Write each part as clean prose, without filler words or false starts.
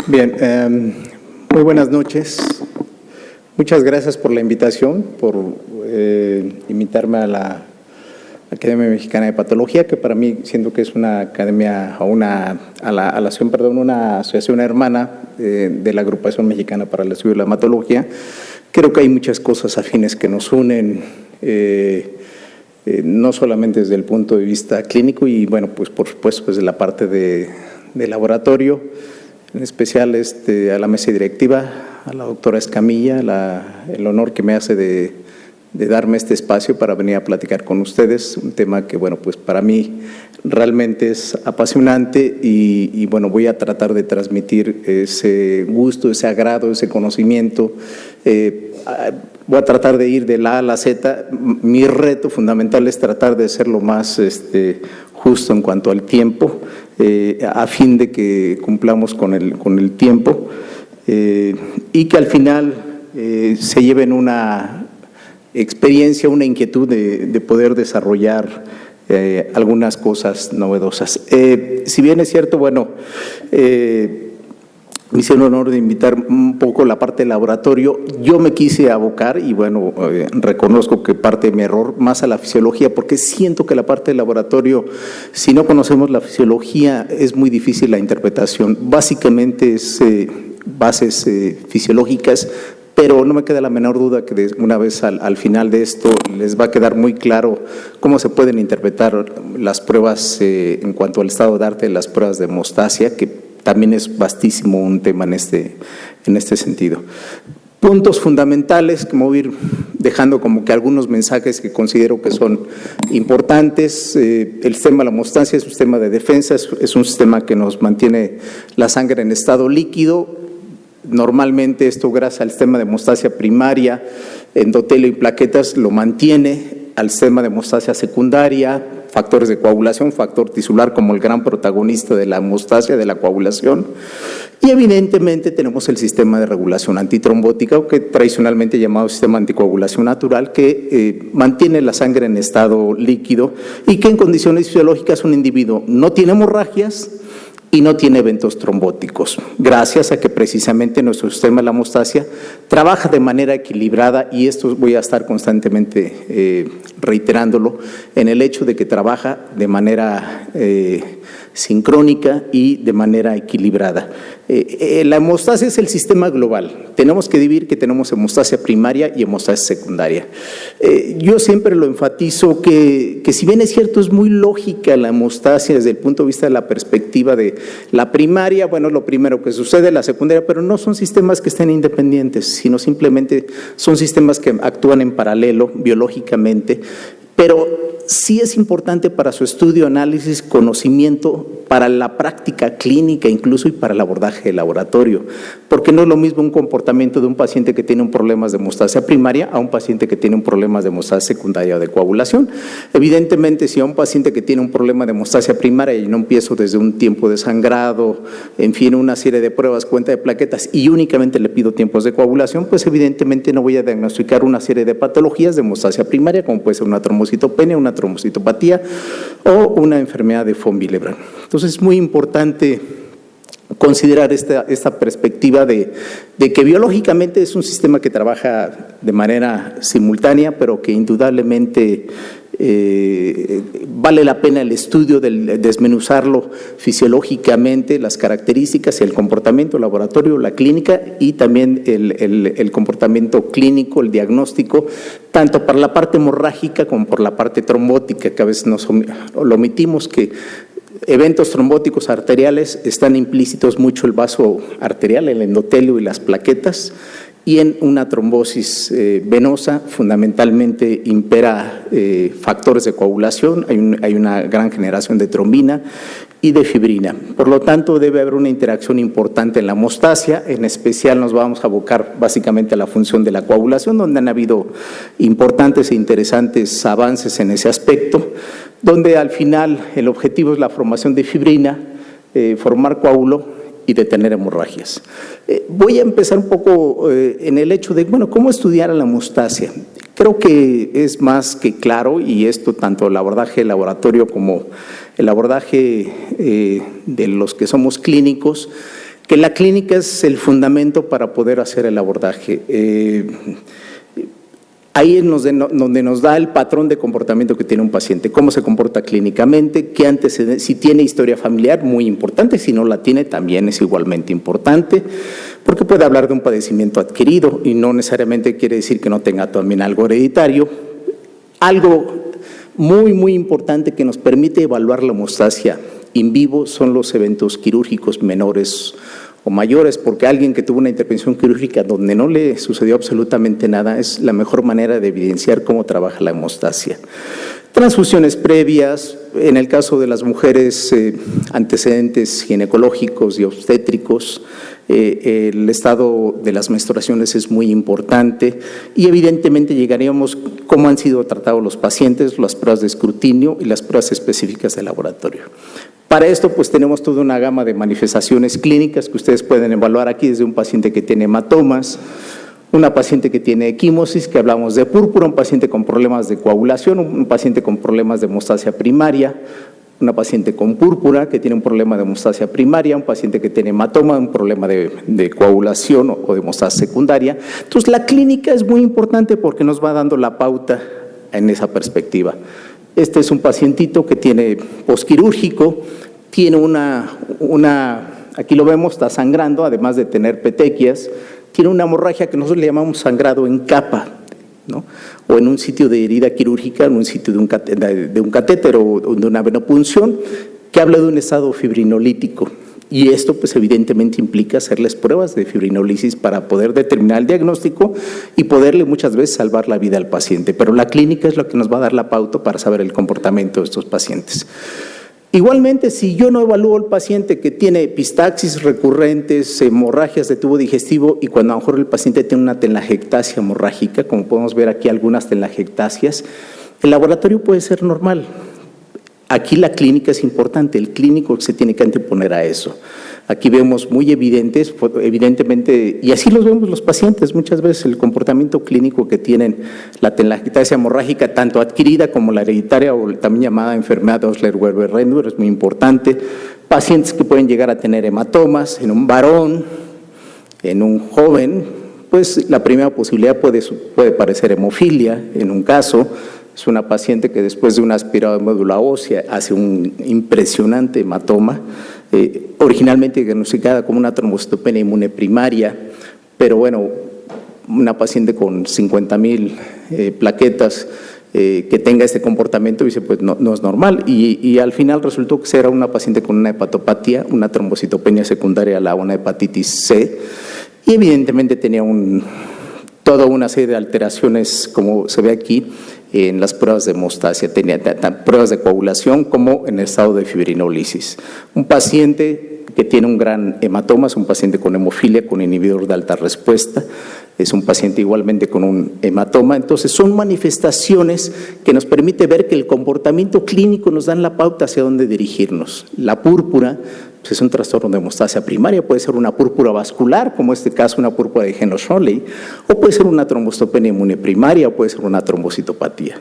Bien, muy buenas noches. Muchas gracias por la invitación, por invitarme a la Academia Mexicana de Patología, que para mí siento que es una academia, o una asociación hermana de la Agrupación Mexicana para el Estudio de la Hematología. Creo que hay muchas cosas afines que nos unen, no solamente desde el punto de vista clínico y, bueno, pues por supuesto desde la parte de laboratorio, en especial a la mesa directiva, a la doctora Escamilla, el honor que me hace de darme este espacio para venir a platicar con ustedes, un tema que, bueno, pues para mí realmente es apasionante y bueno, voy a tratar de transmitir ese gusto, ese agrado, ese conocimiento. Voy a tratar de ir de la A a la Z. Mi reto fundamental es tratar de ser lo más justo en cuanto al tiempo, a fin de que cumplamos con el tiempo y que al final se lleven una experiencia, una inquietud de poder desarrollar algunas cosas novedosas. Si bien es cierto, bueno, me hicieron el honor de invitar un poco la parte de laboratorio. Yo me quise abocar y, bueno, reconozco que parte de mi error más a la fisiología, porque siento que la parte de laboratorio, si no conocemos la fisiología, es muy difícil la interpretación. Básicamente es bases fisiológicas, pero no me queda la menor duda que una vez al final de esto les va a quedar muy claro cómo se pueden interpretar las pruebas en cuanto al estado de arte de las pruebas de hemostasia, que también es vastísimo un tema en este sentido. Puntos fundamentales que me voy a ir dejando como que algunos mensajes que considero que son importantes. El sistema de la hemostasia es un sistema de defensa, es un sistema que nos mantiene la sangre en estado líquido. Normalmente esto, gracias al sistema de hemostasia primaria, endotelio y plaquetas, lo mantiene. Al sistema de hemostasia secundaria, factores de coagulación, factor tisular como el gran protagonista de la hemostasia, de la coagulación. Y evidentemente tenemos el sistema de regulación antitrombótica, o que tradicionalmente llamado sistema de anticoagulación natural, que mantiene la sangre en estado líquido y que en condiciones fisiológicas un individuo no tiene hemorragias y no tiene eventos trombóticos, gracias a que precisamente nuestro sistema de la hemostasia trabaja de manera equilibrada, y esto voy a estar constantemente reiterándolo, en el hecho de que trabaja de manera sincrónica y de manera equilibrada. La hemostasia es el sistema global. Tenemos que dividir que tenemos hemostasia primaria y hemostasia secundaria. Yo siempre lo enfatizo que si bien es cierto, es muy lógica la hemostasia desde el punto de vista de la perspectiva de la primaria, bueno, lo primero que sucede, la secundaria, pero no son sistemas que estén independientes, sino simplemente son sistemas que actúan en paralelo biológicamente, pero sí es importante para su estudio, análisis, conocimiento, para la práctica clínica incluso y para el abordaje de laboratorio, porque no es lo mismo un comportamiento de un paciente que tiene un problema de hemostasia primaria a un paciente que tiene un problema de hemostasia secundaria o de coagulación. Evidentemente, si a un paciente que tiene un problema de hemostasia primaria y no empiezo desde un tiempo de sangrado, en fin, una serie de pruebas, cuenta de plaquetas, y únicamente le pido tiempos de coagulación, pues evidentemente no voy a diagnosticar una serie de patologías de hemostasia primaria, como puede ser una trombocitopenia, una trombocitopatía o una enfermedad de von Willebrand. Entonces es muy importante considerar esta perspectiva de que biológicamente es un sistema que trabaja de manera simultánea, pero que indudablemente vale la pena el estudio del desmenuzarlo fisiológicamente, las características y el comportamiento, el laboratorio, la clínica y también el comportamiento clínico, el diagnóstico, tanto para la parte hemorrágica como por la parte trombótica, que a veces lo omitimos, que eventos trombóticos arteriales están implícitos mucho el vaso arterial, el endotelio y las plaquetas, y en una trombosis venosa fundamentalmente impera factores de coagulación, hay una gran generación de trombina y de fibrina. Por lo tanto, debe haber una interacción importante en la hemostasia. En especial nos vamos a abocar básicamente a la función de la coagulación, donde han habido importantes e interesantes avances en ese aspecto, donde al final el objetivo es la formación de fibrina, formar coágulo y detener hemorragias. Voy a empezar un poco en el hecho de, bueno, ¿cómo estudiar a la hemostasia? Creo que es más que claro, y esto tanto el abordaje de laboratorio como el abordaje de los que somos clínicos, que la clínica es el fundamento para poder hacer el abordaje. Ahí es donde nos da el patrón de comportamiento que tiene un paciente, cómo se comporta clínicamente, qué antecedentes, si tiene historia familiar, muy importante, si no la tiene también es igualmente importante, porque puede hablar de un padecimiento adquirido y no necesariamente quiere decir que no tenga también algo hereditario. Algo muy importante que nos permite evaluar la hemostasia in vivo son los eventos quirúrgicos menores o mayores, porque alguien que tuvo una intervención quirúrgica donde no le sucedió absolutamente nada es la mejor manera de evidenciar cómo trabaja la hemostasia. Transfusiones previas, en el caso de las mujeres, antecedentes ginecológicos y obstétricos, el estado de las menstruaciones es muy importante y evidentemente llegaríamos cómo han sido tratados los pacientes, las pruebas de escrutinio y las pruebas específicas de laboratorio. Para esto, pues tenemos toda una gama de manifestaciones clínicas que ustedes pueden evaluar aquí, desde un paciente que tiene hematomas, una paciente que tiene equimosis, que hablamos de púrpura, un paciente con problemas de coagulación, un paciente con problemas de hemostasia primaria, una paciente con púrpura que tiene un problema de hemostasia primaria, un paciente que tiene hematoma, un problema de coagulación o de hemostasia secundaria. Entonces, la clínica es muy importante porque nos va dando la pauta en esa perspectiva. Este es un pacientito que tiene posquirúrgico, tiene aquí lo vemos, está sangrando, además de tener petequias, tiene una hemorragia que nosotros le llamamos sangrado en capa, ¿no? O en un sitio de herida quirúrgica, en un sitio de un catéter o de una venopunción, que habla de un estado fibrinolítico. Y esto, pues evidentemente implica hacerles pruebas de fibrinólisis para poder determinar el diagnóstico y poderle muchas veces salvar la vida al paciente. Pero la clínica es lo que nos va a dar la pauta para saber el comportamiento de estos pacientes. Igualmente, si yo no evalúo al paciente que tiene epistaxis recurrentes, hemorragias de tubo digestivo y cuando a lo mejor el paciente tiene una telangiectasia hemorrágica, como podemos ver aquí algunas telangiectasias, el laboratorio puede ser normal. Aquí la clínica es importante, el clínico se tiene que anteponer a eso. Aquí vemos muy evidentes, evidentemente, y así los vemos los pacientes, muchas veces el comportamiento clínico que tienen la telangiectasia hemorrágica, tanto adquirida como la hereditaria o también llamada enfermedad de Osler-Weber-Rendur, es muy importante. Pacientes que pueden llegar a tener hematomas en un varón, en un joven, pues la primera posibilidad puede parecer hemofilia en un caso. Es una paciente que después de una aspirada de médula ósea hace un impresionante hematoma, originalmente diagnosticada como una trombocitopenia inmune primaria, pero bueno, una paciente con 50,000 plaquetas que tenga este comportamiento, dice, pues no es normal. Y al final resultó que era una paciente con una hepatopatía, una trombocitopenia secundaria a una hepatitis C, y evidentemente tenía toda una serie de alteraciones, como se ve aquí, en las pruebas de hemostasia, tenía pruebas de coagulación como en el estado de fibrinólisis. Un paciente que tiene un gran hematoma es un paciente con hemofilia, con inhibidor de alta respuesta, es un paciente igualmente con un hematoma. Entonces son manifestaciones que nos permite ver que el comportamiento clínico nos dan la pauta hacia dónde dirigirnos. La púrpura pues es un trastorno de hemostasia primaria, puede ser una púrpura vascular, como en este caso una púrpura de Henoch-Schönlein, o puede ser una trombocitopenia inmune primaria, o puede ser una trombocitopatía.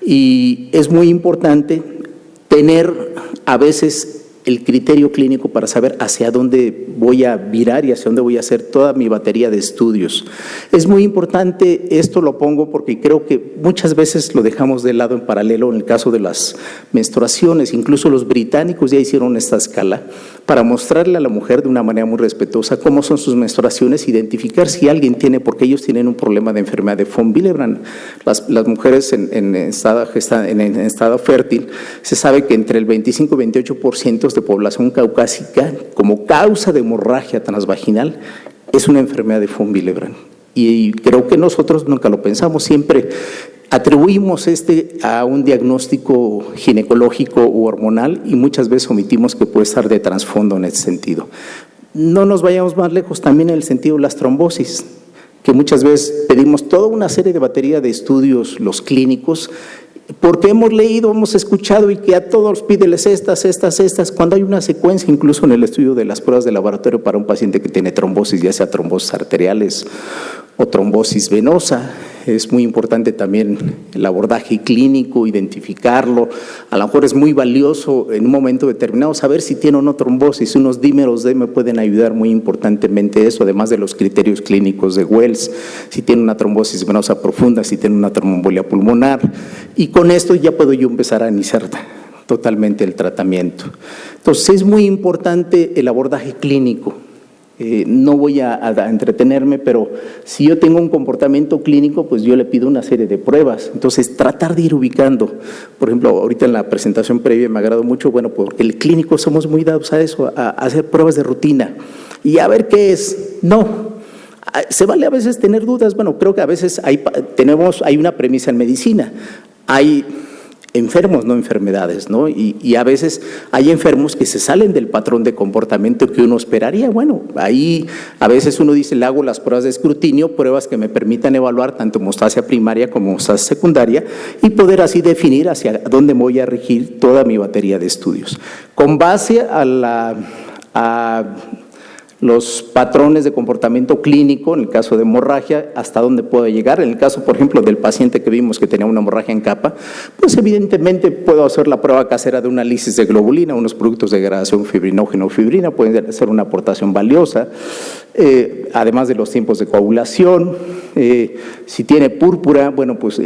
Y es muy importante tener a veces el criterio clínico para saber hacia dónde voy a virar y hacia dónde voy a hacer toda mi batería de estudios. Es muy importante, esto lo pongo porque creo que muchas veces lo dejamos de lado en paralelo en el caso de las menstruaciones. Incluso los británicos ya hicieron esta escala para mostrarle a la mujer de una manera muy respetuosa cómo son sus menstruaciones, identificar si alguien tiene, porque ellos tienen un problema de enfermedad de von Willebrand. Las mujeres en estado fértil, se sabe que entre el 25 y 28% de población caucásica, como causa de hemorragia transvaginal, es una enfermedad de von Willebrand. Y creo que nosotros nunca lo pensamos, siempre atribuimos a un diagnóstico ginecológico u hormonal y muchas veces omitimos que puede estar de trasfondo en ese sentido. No nos vayamos más lejos también en el sentido de las trombosis, que muchas veces pedimos toda una serie de batería de estudios, los clínicos, porque hemos leído, hemos escuchado y que a todos pídeles estas, cuando hay una secuencia incluso en el estudio de las pruebas de laboratorio para un paciente que tiene trombosis, ya sea trombosis arteriales o trombosis venosa. Es muy importante también el abordaje clínico, identificarlo. A lo mejor es muy valioso en un momento determinado saber si tiene o no trombosis. Unos dímeros D me pueden ayudar muy importantemente eso, además de los criterios clínicos de Wells, si tiene una trombosis venosa profunda, si tiene una tromboembolia pulmonar. Y con esto ya puedo yo empezar a iniciar totalmente el tratamiento. Entonces es muy importante el abordaje clínico. No voy a entretenerme, pero si yo tengo un comportamiento clínico, pues yo le pido una serie de pruebas. Entonces, tratar de ir ubicando. Por ejemplo, ahorita en la presentación previa me agradó mucho, bueno, porque el clínico somos muy dados a eso, a hacer pruebas de rutina y a ver qué es. No, se vale a veces tener dudas. Bueno, creo que a veces hay una premisa en medicina. Hay enfermos, no enfermedades, ¿no? Y a veces hay enfermos que se salen del patrón de comportamiento que uno esperaría. Bueno, ahí a veces uno dice, le hago las pruebas de escrutinio, pruebas que me permitan evaluar tanto hemostasia primaria como hemostasia secundaria y poder así definir hacia dónde voy a regir toda mi batería de estudios. Con base a los patrones de comportamiento clínico, en el caso de hemorragia, hasta dónde puedo llegar. En el caso, por ejemplo, del paciente que vimos que tenía una hemorragia en capa, pues evidentemente puedo hacer la prueba casera de una lisis de globulina, unos productos de degradación fibrinógeno-fibrina, pueden ser una aportación valiosa, además de los tiempos de coagulación. Si tiene púrpura, bueno, pues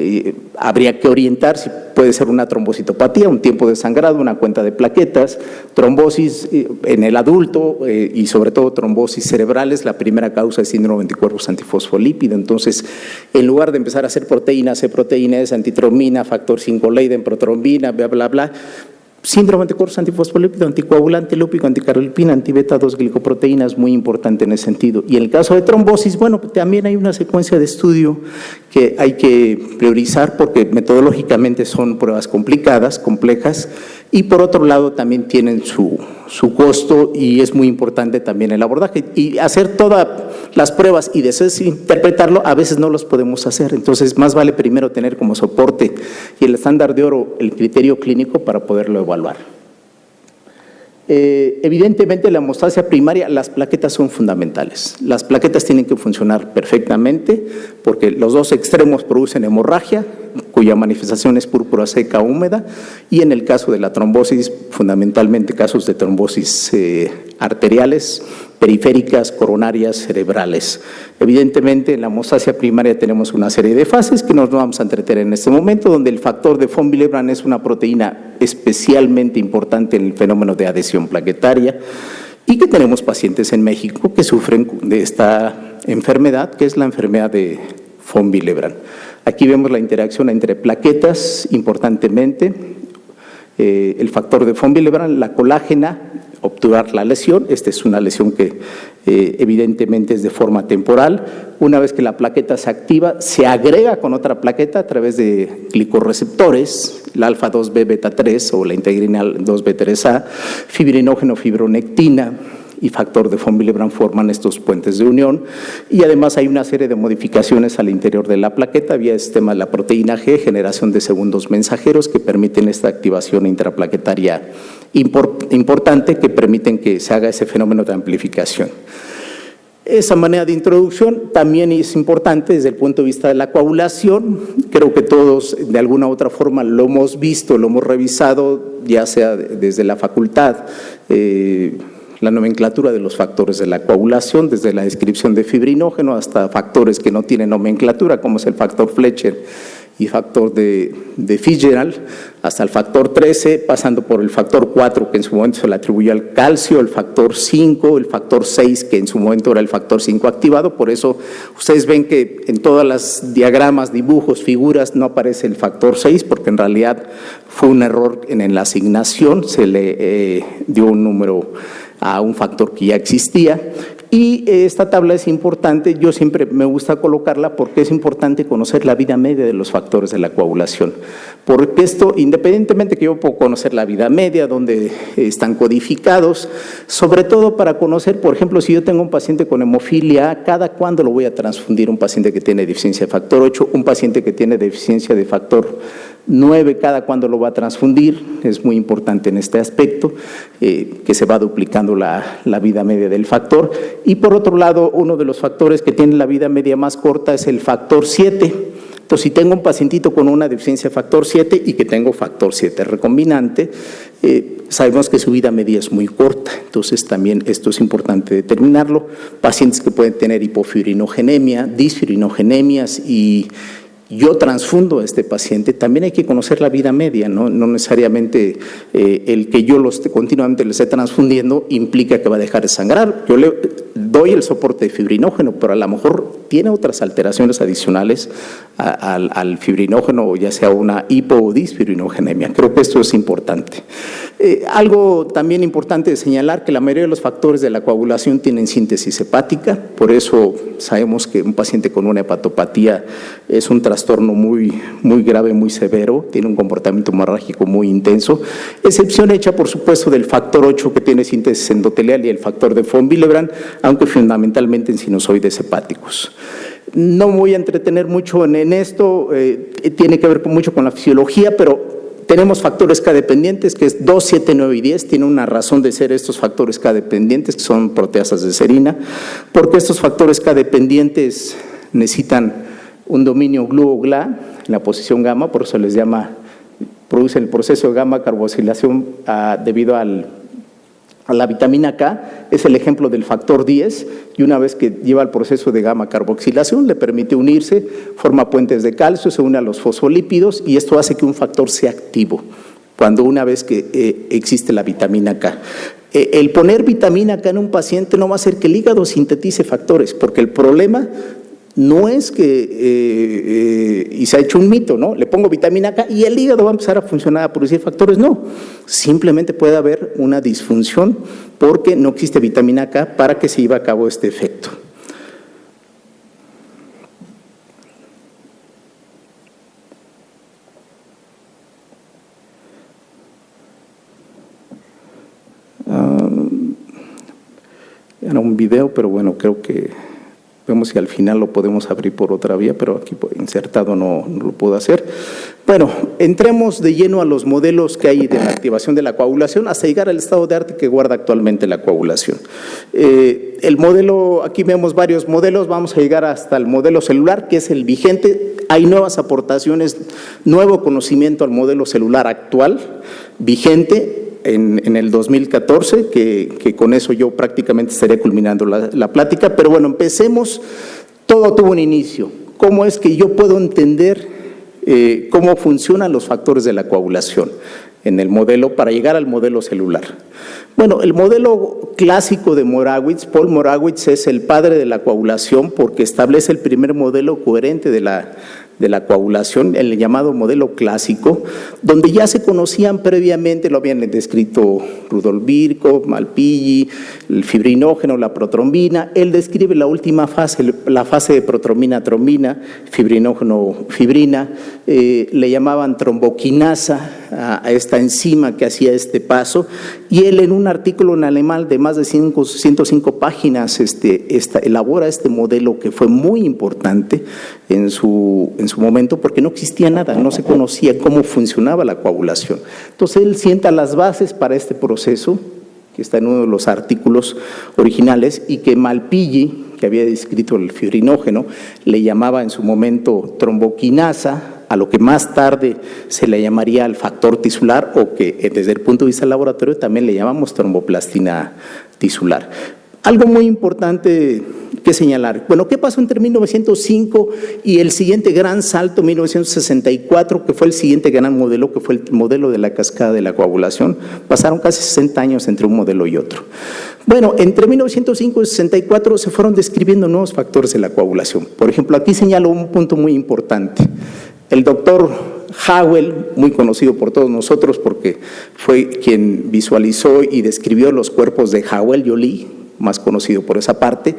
habría que orientar si puede ser una trombocitopatía, un tiempo de sangrado, una cuenta de plaquetas, trombosis en el adulto y sobre todo trombosis cerebrales. La primera causa es síndrome de anticuerpos antifosfolípido. Entonces, en lugar de empezar a hacer proteínas, C proteínas, antitromina, factor 5 Leiden, protrombina, bla, bla, bla, síndrome de anticuerpos antifosfolípido, anticoagulante, lúpico, anticarolipina, antibeta-2 glicoproteínas, muy importante en ese sentido. Y en el caso de trombosis, bueno, también hay una secuencia de estudio que hay que priorizar porque metodológicamente son pruebas complicadas, complejas, y por otro lado también tienen su costo y es muy importante también el abordaje. Y hacer todas las pruebas y después interpretarlo, a veces no los podemos hacer. Entonces, más vale primero tener como soporte y el estándar de oro el criterio clínico para poderlo evaluar. Evidentemente, la hemostasia primaria, las plaquetas son fundamentales. Las plaquetas tienen que funcionar perfectamente porque los dos extremos producen hemorragia, cuya manifestación es púrpura seca húmeda, y en el caso de la trombosis, fundamentalmente casos de trombosis arteriales, periféricas, coronarias, cerebrales. Evidentemente, en la hemostasia primaria tenemos una serie de fases que nos vamos a entretener en este momento, donde el factor de von Willebrand es una proteína especialmente importante en el fenómeno de adhesión plaquetaria y que tenemos pacientes en México que sufren de esta enfermedad, que es la enfermedad de von Willebrand. Aquí vemos la interacción entre plaquetas, importantemente, el factor de von Willebrand, la colágena, obturar la lesión. Esta es una lesión que evidentemente es de forma temporal. Una vez que la plaqueta se activa, se agrega con otra plaqueta a través de glicorreceptores, la alfa-2B beta-3 o la integrina 2B3A, fibrinógeno, fibronectina y factor de von Willebrand forman estos puentes de unión, y además hay una serie de modificaciones al interior de la plaqueta vía el sistema de la proteína G, generación de segundos mensajeros que permiten esta activación intraplaquetaria importante, que permiten que se haga ese fenómeno de amplificación. Esa manera de introducción también es importante desde el punto de vista de la coagulación. Creo que todos de alguna u otra forma lo hemos visto, lo hemos revisado, ya sea desde la facultad, la nomenclatura de los factores de la coagulación, desde la descripción de fibrinógeno hasta factores que no tienen nomenclatura, como es el factor Fletcher y factor de Fitzgerald, hasta el factor 13, pasando por el factor 4, que en su momento se le atribuyó al calcio, el factor 5, el factor 6, que en su momento era el factor 5 activado. Por eso ustedes ven que en todas las diagramas, dibujos, figuras no aparece el factor 6, porque en realidad fue un error en la asignación, se le dio un número a un factor que ya existía. Y esta tabla es importante, yo siempre me gusta colocarla porque es importante conocer la vida media de los factores de la coagulación. Porque esto, independientemente que yo puedo conocer la vida media, donde están codificados, sobre todo para conocer, por ejemplo, si yo tengo un paciente con hemofilia, ¿cada cuándo lo voy a transfundir? Un paciente que tiene deficiencia de factor 8, un paciente que tiene deficiencia de factor 9, ¿cada cuándo lo va a transfundir? Es muy importante en este aspecto, que se va duplicando la vida media del factor. y por otro lado, uno de los factores que tiene la vida media más corta es el factor 7. Entonces, si tengo un pacientito con una deficiencia de factor 7 y que tengo factor 7 recombinante, sabemos que su vida media es muy corta. Entonces, también esto es importante determinarlo. Pacientes que pueden tener hipofibrinogenemia, disfibrinogenemias y yo transfundo a este paciente, también hay que conocer la vida media, no necesariamente el que yo continuamente le esté transfundiendo implica que va a dejar de sangrar. Yo le doy el soporte de fibrinógeno, pero a lo mejor tiene otras alteraciones adicionales al fibrinógeno, ya sea una hipo o disfibrinogenemia. Creo que esto es importante. Algo también importante de señalar que la mayoría de los factores de la coagulación tienen síntesis hepática, por eso sabemos que un paciente con una hepatopatía es un trastorno muy grave, muy severo, tiene un comportamiento hemorrágico muy intenso, excepción hecha por supuesto del factor 8 que tiene síntesis endotelial y el factor de von Willebrand, aunque fundamentalmente en sinusoides hepáticos. No me voy a entretener mucho en esto, tiene que ver mucho con la fisiología, pero tenemos factores K dependientes, que es 2, 7, 9 y 10. Tiene una razón de ser estos factores K dependientes, que son proteasas de serina, porque estos factores K dependientes necesitan un dominio GLU-GLA en la posición gamma, por eso les llama, producen el proceso de gamma carboxilación debido a la vitamina K, es el ejemplo del factor 10, y una vez que lleva el proceso de gamma carboxilación, le permite unirse, forma puentes de calcio, se une a los fosfolípidos, y esto hace que un factor sea activo, cuando una vez que existe la vitamina K. El poner vitamina K en un paciente no va a hacer que el hígado sintetice factores, porque el problema no es que, y se ha hecho un mito, ¿no? Le pongo vitamina K y el hígado va a empezar a funcionar, a producir factores. No, simplemente puede haber una disfunción porque no existe vitamina K para que se lleve a cabo este efecto. Era un video, pero bueno, creo que vemos si al final lo podemos abrir por otra vía, pero aquí insertado no lo puedo hacer. Bueno, entremos de lleno a los modelos que hay de la activación de la coagulación hasta llegar al estado de arte que guarda actualmente la coagulación. El modelo, aquí vemos varios modelos, vamos a llegar hasta el modelo celular, que es el vigente. Hay nuevas aportaciones, nuevo conocimiento al modelo celular actual, vigente, en el 2014, que con eso yo prácticamente estaría culminando la plática, pero bueno, empecemos. Todo tuvo un inicio. ¿Cómo es que yo puedo entender cómo funcionan los factores de la coagulación en el modelo para llegar al modelo celular? Bueno, el modelo clásico de Morawitz, Paul Morawitz es el padre de la coagulación porque establece el primer modelo coherente de la coagulación, el llamado modelo clásico, donde ya se conocían previamente, lo habían descrito Rudolf Virchow, Malpighi, el fibrinógeno, la protrombina. Él describe la última fase, la fase de protrombina-trombina, fibrinógeno-fibrina, le llamaban tromboquinasa a esta enzima que hacía este paso, y él en un artículo en alemán de más de 105 páginas elabora este modelo que fue muy importante en su momento porque no existía nada, no se conocía cómo funcionaba la coagulación. Entonces él sienta las bases para este proceso, que está en uno de los artículos originales, y que Malpighi, que había descrito el fibrinógeno, le llamaba en su momento tromboquinasa, a lo que más tarde se le llamaría el factor tisular, o que desde el punto de vista del laboratorio también le llamamos tromboplastina tisular. Algo muy importante que señalar. Bueno, ¿qué pasó entre 1905 y el siguiente gran salto, 1964, que fue el siguiente gran modelo, que fue el modelo de la cascada de la coagulación? Pasaron casi 60 años entre un modelo y otro. Bueno, entre 1905 y 64 se fueron describiendo nuevos factores de la coagulación. Por ejemplo, aquí señalo un punto muy importante. El doctor Howell, muy conocido por todos nosotros porque fue quien visualizó y describió los cuerpos de Howell-Joly, más conocido por esa parte,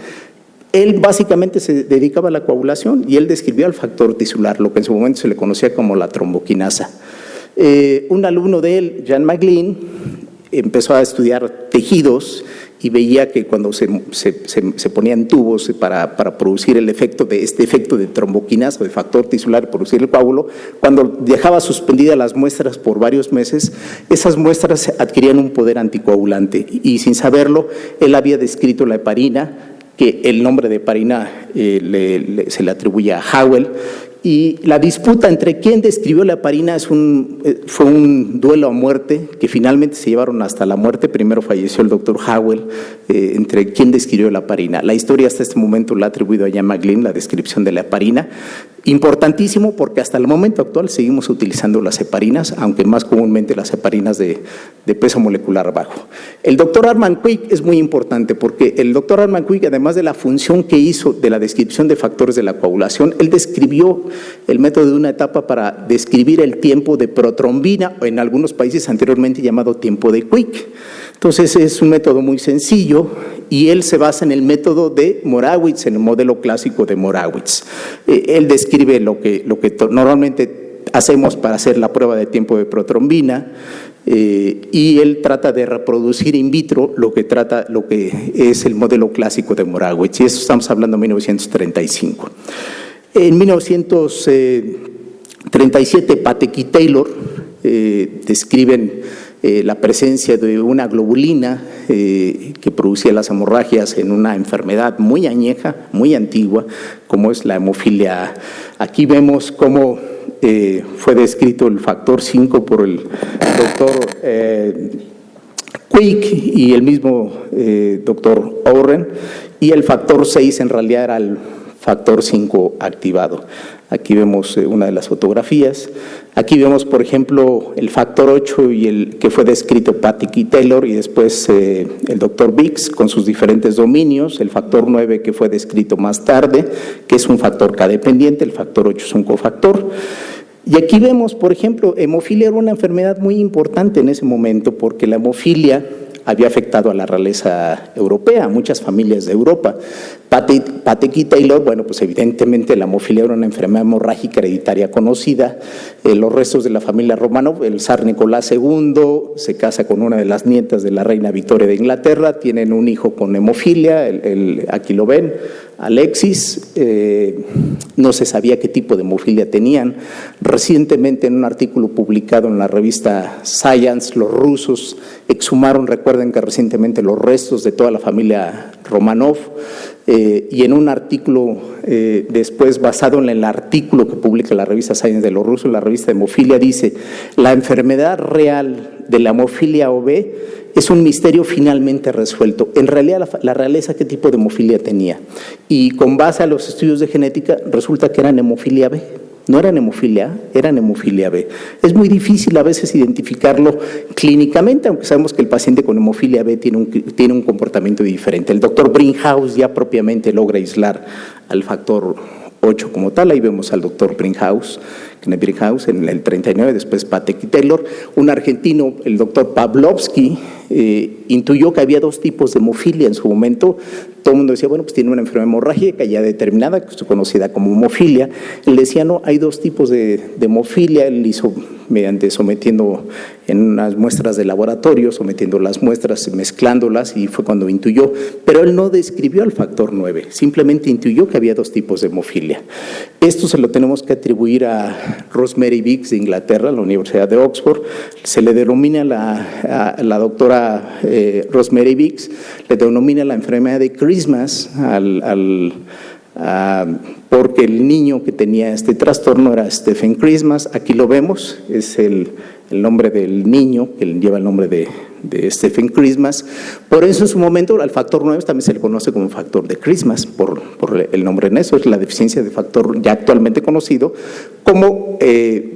él básicamente se dedicaba a la coagulación y él describió el factor tisular, lo que en su momento se le conocía como la tromboquinasa. Un alumno de él, Jan McLean, empezó a estudiar tejidos y veía que cuando se ponían tubos para producir este efecto de tromboquinasa, de factor tisular, producir el coágulo, cuando dejaba suspendidas las muestras por varios meses, esas muestras adquirían un poder anticoagulante y sin saberlo, él había descrito la heparina, que el nombre de heparina se le atribuye a Howell. Y la disputa entre quién describió la heparina fue un duelo a muerte que finalmente se llevaron hasta la muerte. Primero falleció el doctor Howell, entre quién describió la heparina. La historia hasta este momento la ha atribuido a Ian McGlynn, la descripción de la heparina. Importantísimo porque hasta el momento actual seguimos utilizando las heparinas, aunque más comúnmente las heparinas de peso molecular bajo. El doctor Hartman Quick es muy importante porque el doctor Hartman Quick, además de la función que hizo de la descripción de factores de la coagulación, él describió el método de una etapa para describir el tiempo de protrombina, o en algunos países anteriormente llamado tiempo de Quick. Entonces es un método muy sencillo y él se basa en el método de Morawitz, en el modelo clásico de Morawitz. Él describe lo que normalmente hacemos para hacer la prueba de tiempo de protrombina y él trata de reproducir in vitro lo que es el modelo clásico de Morawitz, y eso estamos hablando de 1935. En 1937 Patek y Taylor describen la presencia de una globulina que producía las hemorragias en una enfermedad muy añeja, muy antigua, como es la hemofilia. Aquí vemos cómo fue descrito el factor 5 por el doctor Quick y el mismo doctor Oren, y el factor 6 en realidad era el factor 5 activado. Aquí vemos una de las fotografías. Aquí vemos, por ejemplo, el factor 8 y el que fue descrito Patek y Taylor, y después el doctor Biggs con sus diferentes dominios, el factor 9 que fue descrito más tarde, que es un factor K dependiente, el factor 8 es un cofactor. Y aquí vemos, por ejemplo, hemofilia era una enfermedad muy importante en ese momento porque la hemofilia había afectado a la realeza europea, a muchas familias de Europa. Patek y Taylor, bueno, pues evidentemente la hemofilia era una enfermedad hemorrágica hereditaria conocida. Los restos de la familia Romanov, el zar Nicolás II se casa con una de las nietas de la reina Victoria de Inglaterra, tienen un hijo con hemofilia, aquí lo ven, Alexis. No se sabía qué tipo de hemofilia tenían. Recientemente, en un artículo publicado en la revista Science, los rusos exhumaron, recuerden que recientemente, los restos de toda la familia Romanov, y en un artículo después, basado en el artículo que publica la revista Science de los rusos, la revista Hemofilia, dice: la enfermedad real de la hemofilia OB es un misterio finalmente resuelto. En realidad, la realeza, ¿qué tipo de hemofilia tenía? Y con base a los estudios de genética, resulta que eran hemofilia B. No eran hemofilia A, eran hemofilia B. Es muy difícil a veces identificarlo clínicamente, aunque sabemos que el paciente con hemofilia B tiene un comportamiento diferente. El doctor Brinkhaus ya propiamente logra aislar al factor 8 como tal. Ahí vemos al doctor Brinkhaus en el 39, después Patek y Taylor. Un argentino, el doctor Pavlovsky, intuyó que había dos tipos de hemofilia en su momento. Todo el mundo decía, bueno, pues tiene una enfermedad hemorrágica ya determinada, que es conocida como hemofilia. Él decía, no, hay dos tipos de hemofilia. Él hizo sometiendo en unas muestras de laboratorio, sometiendo las muestras, mezclándolas, y fue cuando intuyó. Pero él no describió el factor 9, simplemente intuyó que había dos tipos de hemofilia. Esto se lo tenemos que atribuir a Rosemary Biggs de Inglaterra, la Universidad de Oxford. Se le denomina la doctora Rosemary Biggs, le denomina la enfermedad de Christmas porque el niño que tenía este trastorno era Stephen Christmas. Aquí lo vemos, es el nombre del niño, que lleva el nombre de Stephen Christmas. Por eso en su momento al factor 9 también se le conoce como factor de Christmas, por el nombre en eso, es la deficiencia de factor ya actualmente conocido como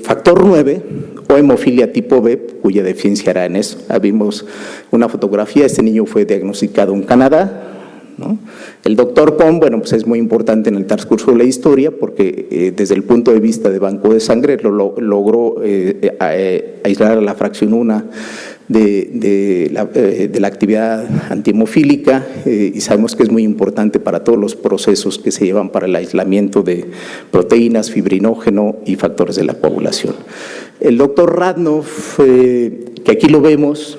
factor 9 o hemofilia tipo B, cuya deficiencia era en eso. Vimos una fotografía, este niño fue diagnosticado en Canadá, ¿no? El doctor Pom, bueno, pues es muy importante en el transcurso de la historia porque desde el punto de vista de banco de sangre logró aislar a la fracción 1 de la actividad antihemofílica, y sabemos que es muy importante para todos los procesos que se llevan para el aislamiento de proteínas, fibrinógeno y factores de la coagulación. El doctor Radnov, que aquí lo vemos,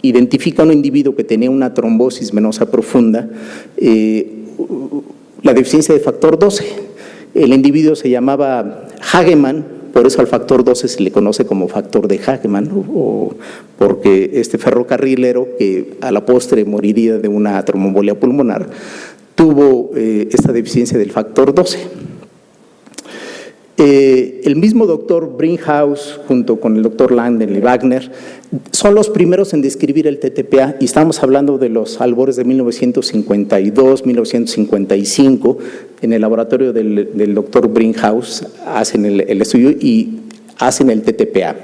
identifica a un individuo que tenía una trombosis venosa profunda, la deficiencia de factor 12. El individuo se llamaba Hagemann, por eso al factor 12 se le conoce como factor de Hagemann, porque este ferrocarrilero, que a la postre moriría de una tromboembolia pulmonar, tuvo esta deficiencia del factor 12. El mismo doctor Brinkhaus, junto con el doctor Langdon y Wagner, son los primeros en describir el TTPA, y estamos hablando de los albores de 1952, 1955, en el laboratorio del doctor Brinkhaus hacen el estudio y hacen el TTPA.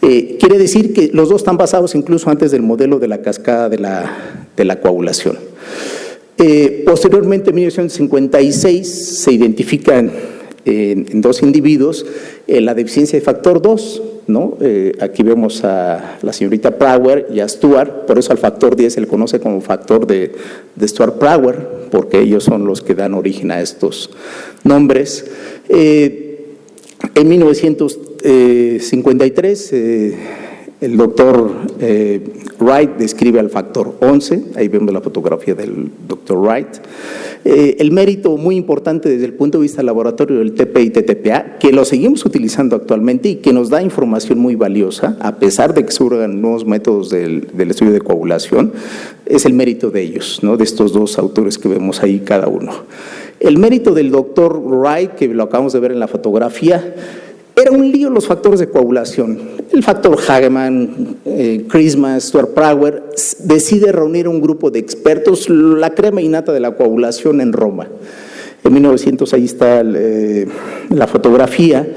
Quiere decir que los dos están basados incluso antes del modelo de la cascada de la coagulación. Posteriormente, en 1956, se identifican en dos individuos la deficiencia de factor 2, ¿no? Aquí vemos a la señorita Prawer y a Stuart, por eso al factor 10 se le conoce como factor de Stuart-Prawer, porque ellos son los que dan origen a estos nombres. En 1953, el doctor Wright describe al factor 11, ahí vemos la fotografía del doctor Wright. El mérito muy importante desde el punto de vista laboratorio del TP y TTPA, que lo seguimos utilizando actualmente y que nos da información muy valiosa, a pesar de que surjan nuevos métodos del estudio de coagulación, es el mérito de ellos, ¿no? De estos dos autores que vemos ahí cada uno. El mérito del doctor Wright, que lo acabamos de ver en la fotografía, era un lío los factores de coagulación. El factor Hageman, Christmas, Stuart-Prawer, decide reunir un grupo de expertos, la crema innata de la coagulación en Roma. En 1900, ahí está la fotografía,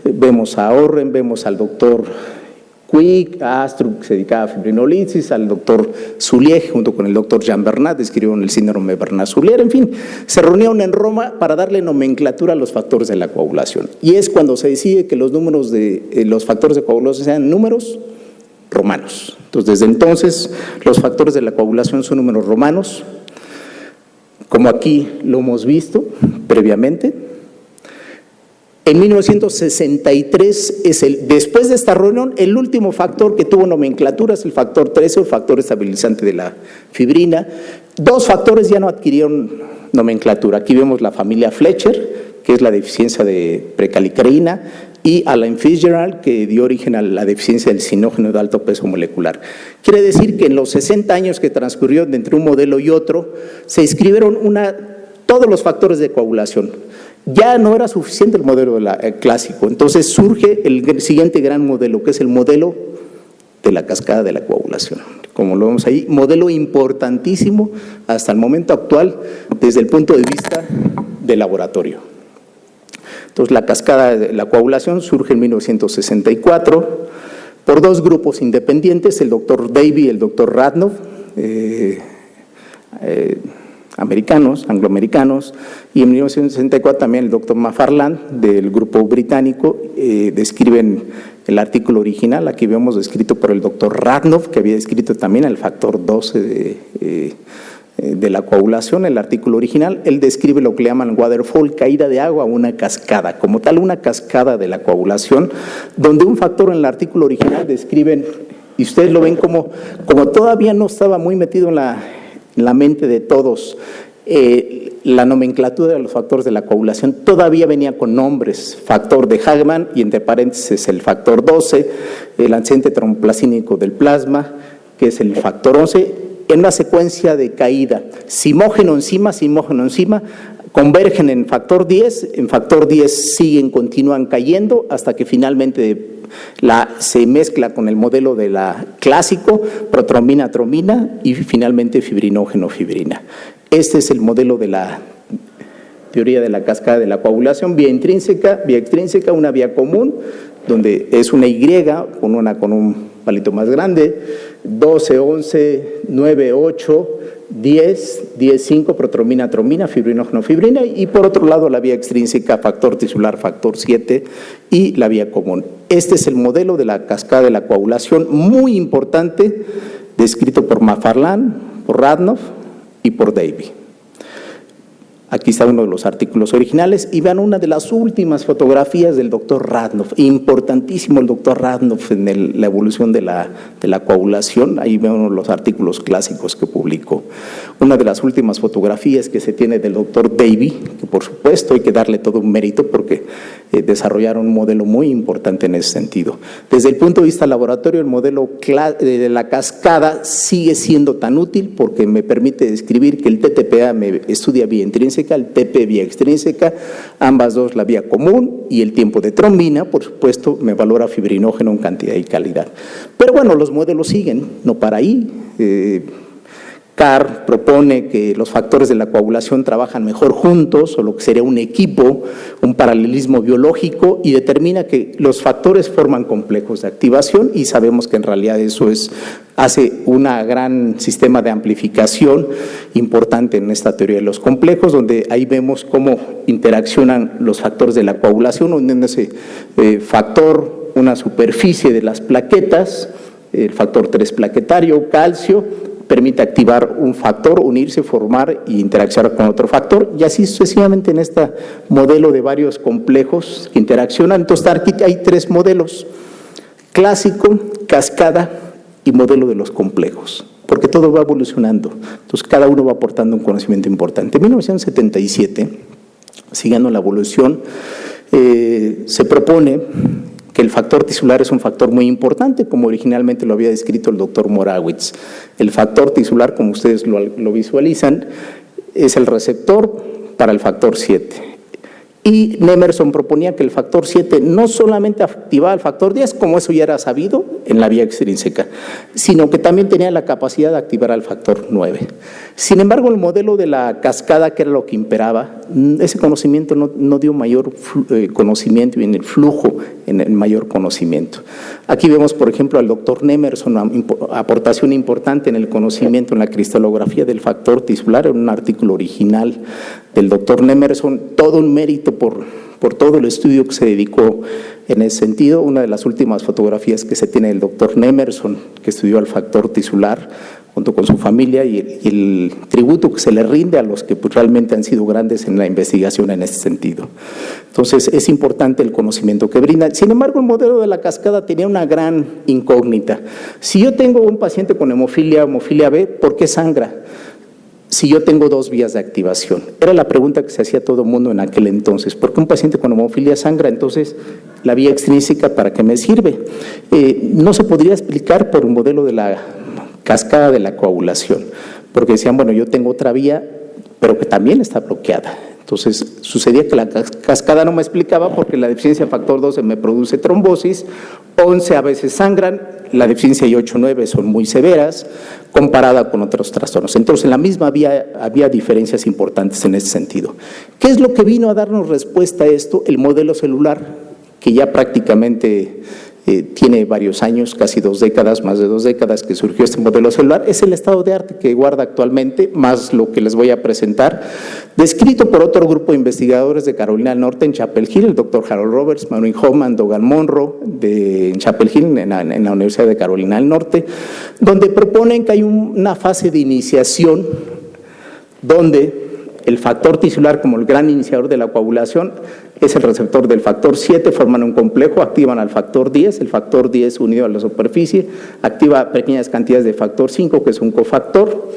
vemos a Orren, vemos al doctor Quick, a Astrup, que se dedicaba a fibrinolisis, al doctor Soulier, junto con el doctor Jean Bernat, describieron el síndrome Bernat-Soulier. En fin, se reunieron en Roma para darle nomenclatura a los factores de la coagulación. Y es cuando se decide que los números de los factores de coagulación sean números romanos. Entonces, desde entonces, los factores de la coagulación son números romanos, como aquí lo hemos visto previamente. En 1963, después de esta reunión, el último factor que tuvo nomenclatura es el factor 13, el factor estabilizante de la fibrina. Dos factores ya no adquirieron nomenclatura. Aquí vemos la familia Fletcher, que es la deficiencia de precalicreína, y Alan Fitzgerald, que dio origen a la deficiencia del sinógeno de alto peso molecular. Quiere decir que en los 60 años que transcurrió entre un modelo y otro, se inscribieron todos los factores de coagulación. Ya no era suficiente el modelo clásico, entonces surge el siguiente gran modelo, que es el modelo de la cascada de la coagulación. Como lo vemos ahí, modelo importantísimo hasta el momento actual desde el punto de vista del laboratorio. Entonces, la cascada de la coagulación surge en 1964 por dos grupos independientes, el doctor Davy y el doctor Radnoff, angloamericanos, y en 1964 también el doctor Macfarlane del grupo británico describen el artículo original. Aquí vemos descrito por el doctor Radnoff, que había descrito también el factor 12 de la coagulación, el artículo original. Él describe lo que le llaman waterfall, caída de agua, una cascada, como tal una cascada de la coagulación, donde un factor en el artículo original describen, y ustedes lo ven como todavía no estaba muy metido en la mente de todos, la nomenclatura de los factores de la coagulación todavía venía con nombres, factor de Hageman y entre paréntesis el factor 12, el antecedente tromboplasínico del plasma, que es el factor 11, en una secuencia de caída, simógeno encima, convergen en factor 10 continúan cayendo hasta que finalmente se mezcla con el modelo de la clásico, protrombina, trombina y finalmente fibrinógeno, fibrina. Este es el modelo de la teoría de la cascada de la coagulación, vía intrínseca, vía extrínseca, una vía común, donde es una Y con un palito más grande, 12, 11, 9, 8, 10, 5, protrombina, trombina, fibrinógeno, fibrina, y por otro lado la vía extrínseca, factor tisular, factor 7 y la vía común. Este es el modelo de la cascada de la coagulación, muy importante, descrito por Macfarlane, por Radnoff y por Davy. Aquí está uno de los artículos originales y vean una de las últimas fotografías del doctor Radnoff. Importantísimo el doctor Radnoff en la evolución de la coagulación. Ahí vemos los artículos clásicos que publicó. Una de las últimas fotografías que se tiene del doctor Davy, que por supuesto hay que darle todo un mérito porque desarrollaron un modelo muy importante en ese sentido. Desde el punto de vista laboratorio, el modelo de la cascada sigue siendo tan útil porque me permite describir que el TTPA me estudia vía intrínseca, el TP vía extrínseca, ambas dos la vía común, y el tiempo de trombina, por supuesto, me valora fibrinógeno en cantidad y calidad. Pero bueno, los modelos siguen, no para ahí. Carr propone que los factores de la coagulación trabajan mejor juntos, o lo que sería un equipo, un paralelismo biológico, y determina que los factores forman complejos de activación, y sabemos que en realidad eso hace un gran sistema de amplificación importante en esta teoría de los complejos, donde ahí vemos cómo interaccionan los factores de la coagulación, uniéndose factor, una superficie de las plaquetas, el factor 3 plaquetario, calcio, permite activar un factor, unirse, formar y interaccionar con otro factor, y así sucesivamente en este modelo de varios complejos que interaccionan. Entonces aquí hay 3 modelos: clásico, cascada y modelo de los complejos, porque todo va evolucionando. Entonces cada uno va aportando un conocimiento importante. En 1977, siguiendo la evolución, se propone que el factor tisular es un factor muy importante, como originalmente lo había descrito el doctor Morawitz. El factor tisular, como ustedes lo visualizan, es el receptor para el factor 7. Y Nemerson proponía que el factor 7 no solamente activaba el factor 10, como eso ya era sabido en la vía extrínseca, sino que también tenía la capacidad de activar al factor 9. Sin embargo, el modelo de la cascada, que era lo que imperaba, ese conocimiento no dio mayor conocimiento, y en el flujo en el mayor conocimiento. Aquí vemos, por ejemplo, al doctor Nemerson, una aportación importante en el conocimiento en la cristalografía del factor tisular, en un artículo original del doctor Nemerson, todo un mérito por todo el estudio que se dedicó en ese sentido. Una de las últimas fotografías que se tiene del doctor Nemerson, que estudió el factor tisular junto con su familia, y el tributo que se le rinde a los que realmente han sido grandes en la investigación en ese sentido. Entonces es importante el conocimiento que brinda. Sin embargo, el modelo de la cascada tenía una gran incógnita. Si yo tengo un paciente con hemofilia B, ¿por qué sangra? Si yo tengo 2 vías de activación. Era la pregunta que se hacía todo el mundo en aquel entonces. ¿Por qué un paciente con hemofilia sangra? Entonces, la vía extrínseca, ¿para qué me sirve? No se podría explicar por un modelo de la cascada de la coagulación, porque decían, bueno, yo tengo otra vía, pero que también está bloqueada. Entonces, sucedía que la cascada no me explicaba, porque la deficiencia de factor 12 me produce trombosis, 11 a veces sangran, la deficiencia y 8, 9 son muy severas, comparada con otros trastornos. Entonces, en la misma vía había diferencias importantes en ese sentido. ¿Qué es lo que vino a darnos respuesta a esto? El modelo celular, que ya prácticamente tiene varios años, casi 2 décadas, más de 2 décadas que surgió este modelo celular. Es el estado de arte que guarda actualmente, más lo que les voy a presentar, descrito por otro grupo de investigadores de Carolina del Norte en Chapel Hill, el doctor Harold Roberts, Maureen Hoffman, Dogan Monroe, en Chapel Hill, en la Universidad de Carolina del Norte, donde proponen que hay una fase de iniciación donde el factor tisular, como el gran iniciador de la coagulación, es el receptor del factor 7, forman un complejo, activan al factor 10, el factor 10 unido a la superficie, activa pequeñas cantidades de factor 5, que es un cofactor,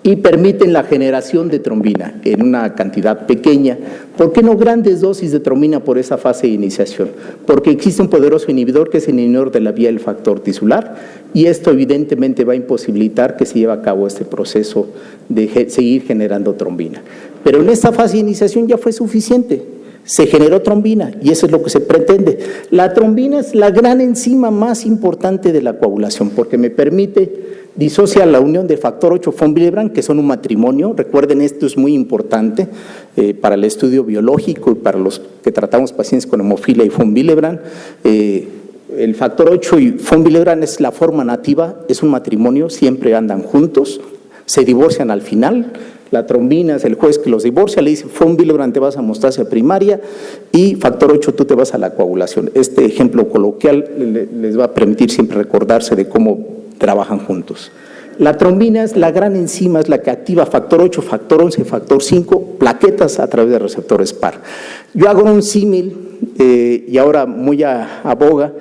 y permiten la generación de trombina en una cantidad pequeña. ¿Por qué no grandes dosis de trombina por esa fase de iniciación? Porque existe un poderoso inhibidor, que es el inhibidor de la vía del factor tisular, y esto evidentemente va a imposibilitar que se lleve a cabo este proceso de seguir generando trombina. Pero en esta fase de iniciación ya fue suficiente, se generó trombina, y eso es lo que se pretende. La trombina es la gran enzima más importante de la coagulación, porque me permite disociar la unión del factor 8 von Willebrand, que son un matrimonio. Recuerden, esto es muy importante para el estudio biológico y para los que tratamos pacientes con hemofilia y von Willebrand. El factor 8 y von Willebrand es la forma nativa, es un matrimonio, siempre andan juntos, se divorcian al final. La trombina es el juez que los divorcia, le dice, von Willebrand te vas a hemostasia primaria y factor 8 tú te vas a la coagulación. Este ejemplo coloquial les va a permitir siempre recordarse de cómo trabajan juntos. La trombina es la gran enzima, es la que activa factor 8, factor 11, factor 5, plaquetas a través de receptores PAR. Yo hago un símil y ahora muy aboga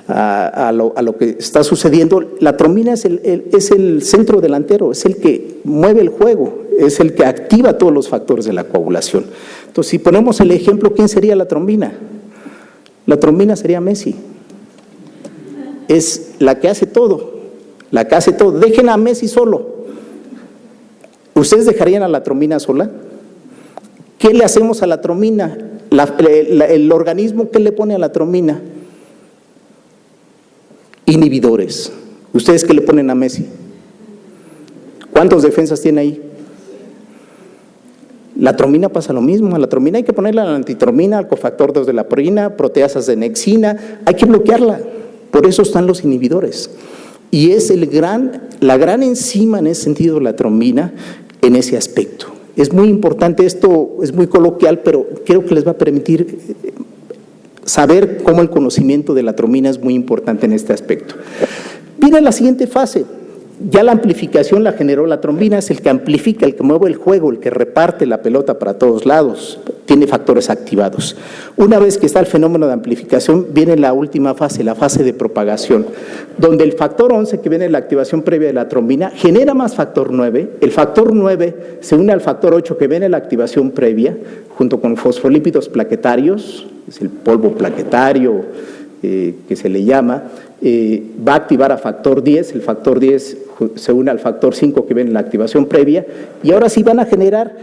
a lo que está sucediendo. La trombina es el centro delantero, es el que mueve el juego, es el que activa todos los factores de la coagulación. Entonces, si ponemos el ejemplo, ¿quién sería la trombina? La trombina sería Messi. Es la que hace todo, la que hace todo. Dejen a Messi solo. ¿Ustedes dejarían a la trombina sola? ¿Qué le hacemos a la trombina? El organismo, ¿qué le pone a la trombina? Inhibidores. ¿Ustedes qué le ponen a Messi? ¿Cuántas defensas tiene ahí? La trombina pasa lo mismo. A la trombina hay que ponerle la antitrombina, al cofactor 2 de la prina, proteasas de nexina, hay que bloquearla. Por eso están los inhibidores. Y es la gran enzima en ese sentido, la trombina, en ese aspecto. Es muy importante, esto es muy coloquial, pero creo que les va a permitir saber cómo el conocimiento de la trombina es muy importante en este aspecto. Viene la siguiente fase. Ya la amplificación la generó la trombina, es el que amplifica, el que mueve el juego, el que reparte la pelota para todos lados, tiene factores activados. Una vez que está el fenómeno de amplificación, viene la última fase, la fase de propagación, donde el factor 11, que viene en la activación previa de la trombina, genera más factor 9, el factor 9 se une al factor 8 que viene en la activación previa, junto con fosfolípidos plaquetarios, es el polvo plaquetario que se le llama, va a activar a factor 10, el factor 10 se une al factor 5 que viene en la activación previa, y ahora sí van a generar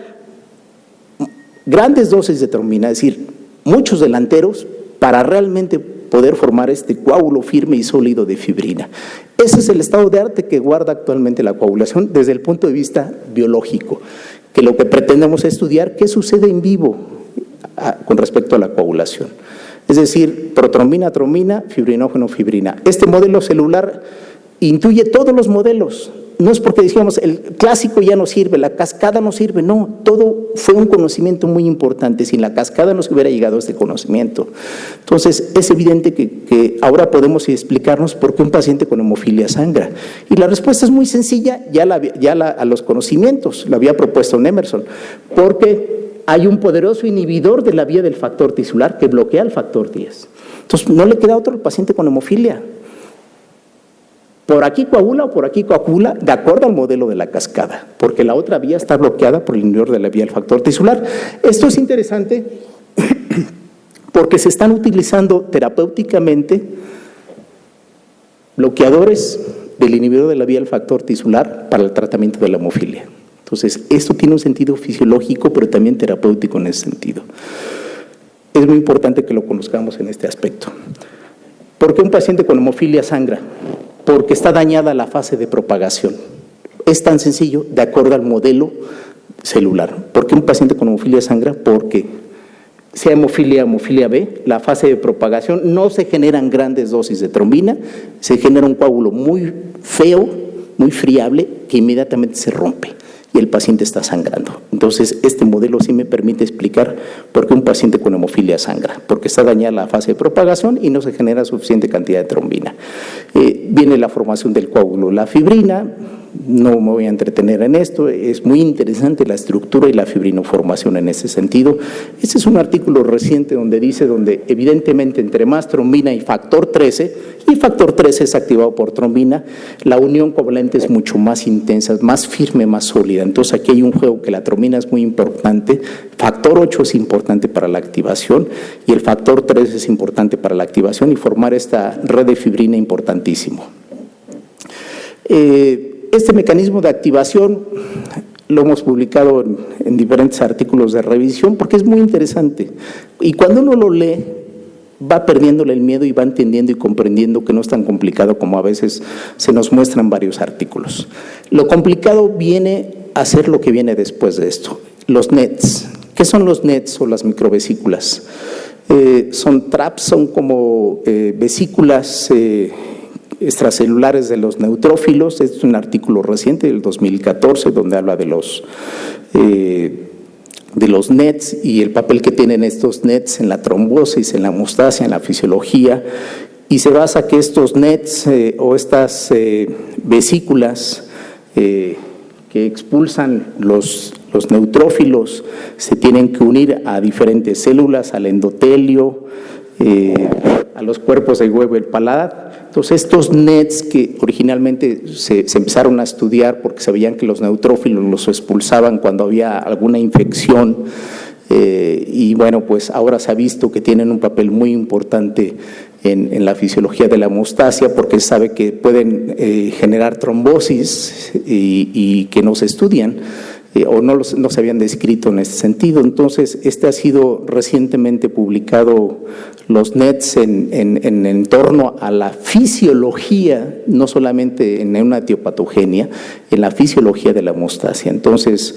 grandes dosis de trombina, es decir, muchos delanteros para realmente poder formar este coágulo firme y sólido de fibrina. Ese es el estado de arte que guarda actualmente la coagulación desde el punto de vista biológico, que lo que pretendemos es estudiar qué sucede en vivo con respecto a la coagulación. Es decir, protrombina, trombina, fibrinógeno, fibrina. Este modelo celular intuye todos los modelos. No es porque decíamos el clásico ya no sirve, la cascada no sirve, no, todo fue un conocimiento muy importante. Sin la cascada no se hubiera llegado a este conocimiento. Entonces, es evidente que ahora podemos explicarnos por qué un paciente con hemofilia sangra. Y la respuesta es muy sencilla, a los conocimientos, la había propuesto Emerson, porque hay un poderoso inhibidor de la vía del factor tisular que bloquea el factor 10. Entonces, no le queda otro al paciente con hemofilia. Por aquí coagula o por aquí coagula, de acuerdo al modelo de la cascada, porque la otra vía está bloqueada por el inhibidor de la vía del factor tisular. Esto es interesante porque se están utilizando terapéuticamente bloqueadores del inhibidor de la vía del factor tisular para el tratamiento de la hemofilia. Entonces, esto tiene un sentido fisiológico, pero también terapéutico en ese sentido. Es muy importante que lo conozcamos en este aspecto. ¿Por qué un paciente con hemofilia sangra? Porque está dañada la fase de propagación. Es tan sencillo, de acuerdo al modelo celular. ¿Por qué un paciente con hemofilia sangra? Porque sea hemofilia B, la fase de propagación no se generan grandes dosis de trombina, se genera un coágulo muy feo, muy friable, que inmediatamente se rompe y el paciente está sangrando. Entonces, este modelo sí me permite explicar por qué un paciente con hemofilia sangra, porque está dañada la fase de propagación y no se genera suficiente cantidad de trombina. Viene la formación del coágulo, la fibrina. No me voy a entretener en esto, es muy interesante la estructura y la fibrinoformación en ese sentido. Este es un artículo reciente donde evidentemente entre más trombina y factor 13 es activado por trombina, la unión covalente es mucho más intensa, más firme, más sólida. Entonces aquí hay un juego que la trombina es muy importante, factor 8 es importante para la activación y el factor 13 es importante para la activación y formar esta red de fibrina importantísimo. Este mecanismo de activación lo hemos publicado en diferentes artículos de revisión porque es muy interesante y cuando uno lo lee va perdiéndole el miedo y va entendiendo y comprendiendo que no es tan complicado como a veces se nos muestra en varios artículos. Lo complicado viene a ser lo que viene después de esto, los NETs. ¿Qué son los NETs o las microvesículas? Son traps, son como vesículas extracelulares de los neutrófilos. Este es un artículo reciente del 2014 donde habla de los NETs y el papel que tienen estos NETs en la trombosis, en la hemostasia, en la fisiología, y se basa que estos NETs o estas vesículas que expulsan los neutrófilos se tienen que unir a diferentes células, al endotelio, a los cuerpos de huevo el paladar. Entonces, estos NETs que originalmente se empezaron a estudiar porque se veían que los neutrófilos los expulsaban cuando había alguna infección, y bueno, pues ahora se ha visto que tienen un papel muy importante en la fisiología de la hemostasia, porque se sabe que pueden generar trombosis y que no se estudian. O no se habían descrito en este sentido. Entonces, ha sido recientemente publicado los NETs en torno a la fisiología, no solamente en una etiopatogenia, en la fisiología de la hemostasia. Entonces,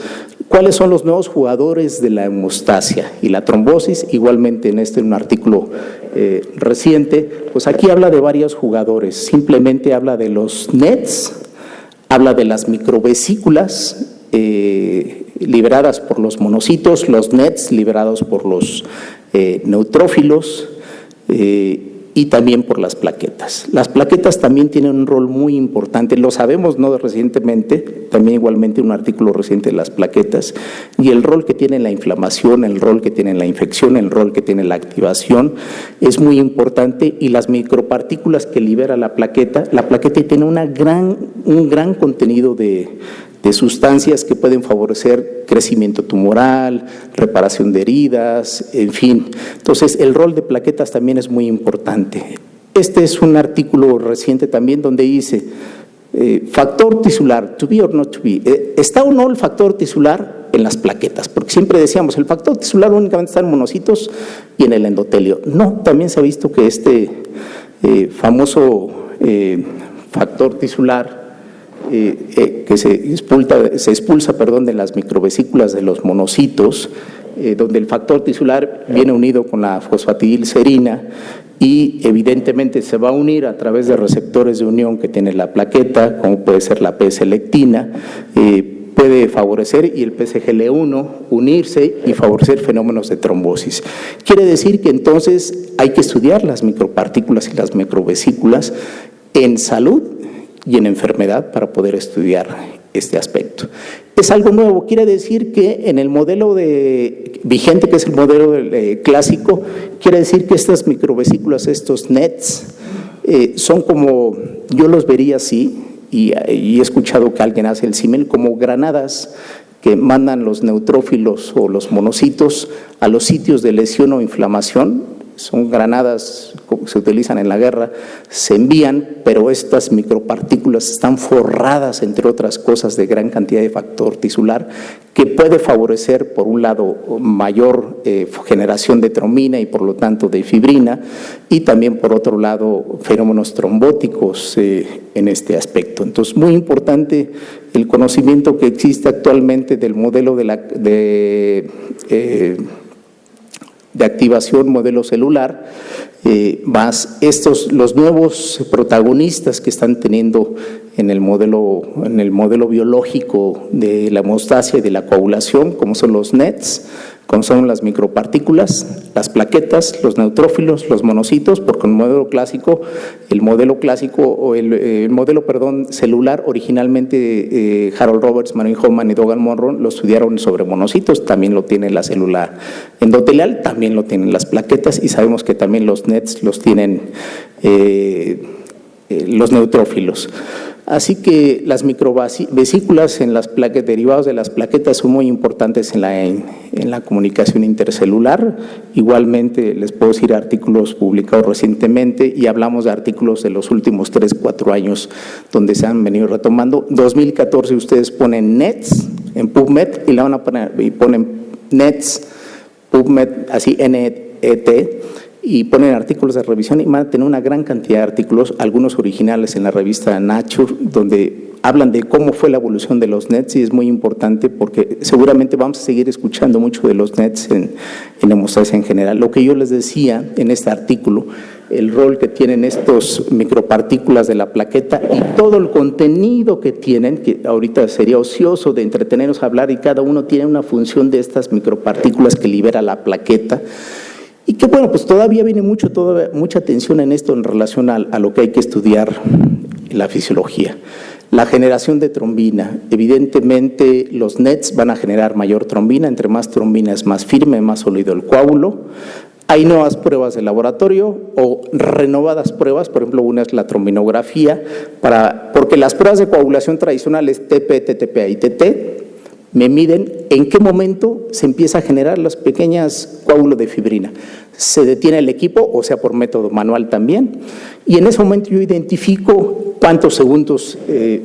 ¿cuáles son los nuevos jugadores de la hemostasia y la trombosis? Igualmente en un artículo reciente, pues aquí habla de varios jugadores, simplemente habla de los NETs, habla de las microvesículas, liberadas por los monocitos, los NETs liberados por los neutrófilos, y también por las plaquetas. Las plaquetas también tienen un rol muy importante, lo sabemos no recientemente, también igualmente un artículo reciente de las plaquetas, y el rol que tiene la inflamación, el rol que tiene la infección, el rol que tiene la activación es muy importante, y las micropartículas que libera la plaqueta tiene un gran contenido de sustancias que pueden favorecer crecimiento tumoral, reparación de heridas, en fin. Entonces, el rol de plaquetas también es muy importante. Este es un artículo reciente también donde dice, factor tisular, to be or not to be. ¿Está o no el factor tisular en las plaquetas? Porque siempre decíamos, el factor tisular únicamente está en monocitos y en el endotelio. No, también se ha visto que famoso factor tisular, que se expulsa de las microvesículas de los monocitos, donde el factor tisular viene unido con la fosfatidilcerina y evidentemente se va a unir a través de receptores de unión que tiene la plaqueta, como puede ser la P-selectina, puede favorecer, y el PSGL1 unirse y favorecer fenómenos de trombosis. Quiere decir que entonces hay que estudiar las micropartículas y las microvesículas en salud y en enfermedad para poder estudiar este aspecto. Es algo nuevo, quiere decir que en el modelo vigente, que es el modelo clásico, quiere decir que estas microvesículas, estos NETs, son como, yo los vería así, y he escuchado que alguien hace el símil, como granadas que mandan los neutrófilos o los monocitos a los sitios de lesión o inflamación. Son granadas que se utilizan en la guerra, se envían, pero estas micropartículas están forradas, entre otras cosas, de gran cantidad de factor tisular, que puede favorecer, por un lado, mayor generación de trombina y por lo tanto de fibrina, y también, por otro lado, fenómenos trombóticos en este aspecto. Entonces, muy importante el conocimiento que existe actualmente del modelo de activación, modelo celular, más los nuevos protagonistas que están teniendo en el modelo biológico de la hemostasia y de la coagulación, como son los NETs, como son las micropartículas, las plaquetas, los neutrófilos, los monocitos, porque el modelo celular, originalmente Harold Roberts, Maureen Holman y Dogan Monroe lo estudiaron sobre monocitos, también lo tiene la célula endotelial, también lo tienen las plaquetas, y sabemos que también los NETs los tienen los neutrófilos. Así que las microvesículas en las plaquetas, derivados de las plaquetas, son muy importantes en la comunicación intercelular. Igualmente les puedo decir artículos publicados recientemente, y hablamos de artículos de los últimos 3-4 años donde se han venido retomando. 2014 ustedes ponen NETs en PubMed y la van a poner, y ponen NETs, PubMed, así NET, y ponen artículos de revisión y van a tener una gran cantidad de artículos, algunos originales en la revista Nature, donde hablan de cómo fue la evolución de los NETs, y es muy importante porque seguramente vamos a seguir escuchando mucho de los NETs en hemostasia en general. Lo que yo les decía en este artículo, el rol que tienen estos micropartículas de la plaqueta y todo el contenido que tienen, que ahorita sería ocioso de entretenernos a hablar, y cada uno tiene una función de estas micropartículas que libera la plaqueta. Y que bueno, pues todavía viene mucha atención en esto en relación a lo que hay que estudiar en la fisiología. La generación de trombina, evidentemente los NETs van a generar mayor trombina, entre más trombina es más firme, más sólido el coágulo. Hay nuevas pruebas de laboratorio o renovadas pruebas, por ejemplo, una es la trombinografía, porque las pruebas de coagulación tradicionales TP, TTPA y TT me miden en qué momento se empieza a generar los pequeños coágulos de fibrina. Se detiene el equipo, o sea, por método manual también, y en ese momento yo identifico cuántos segundos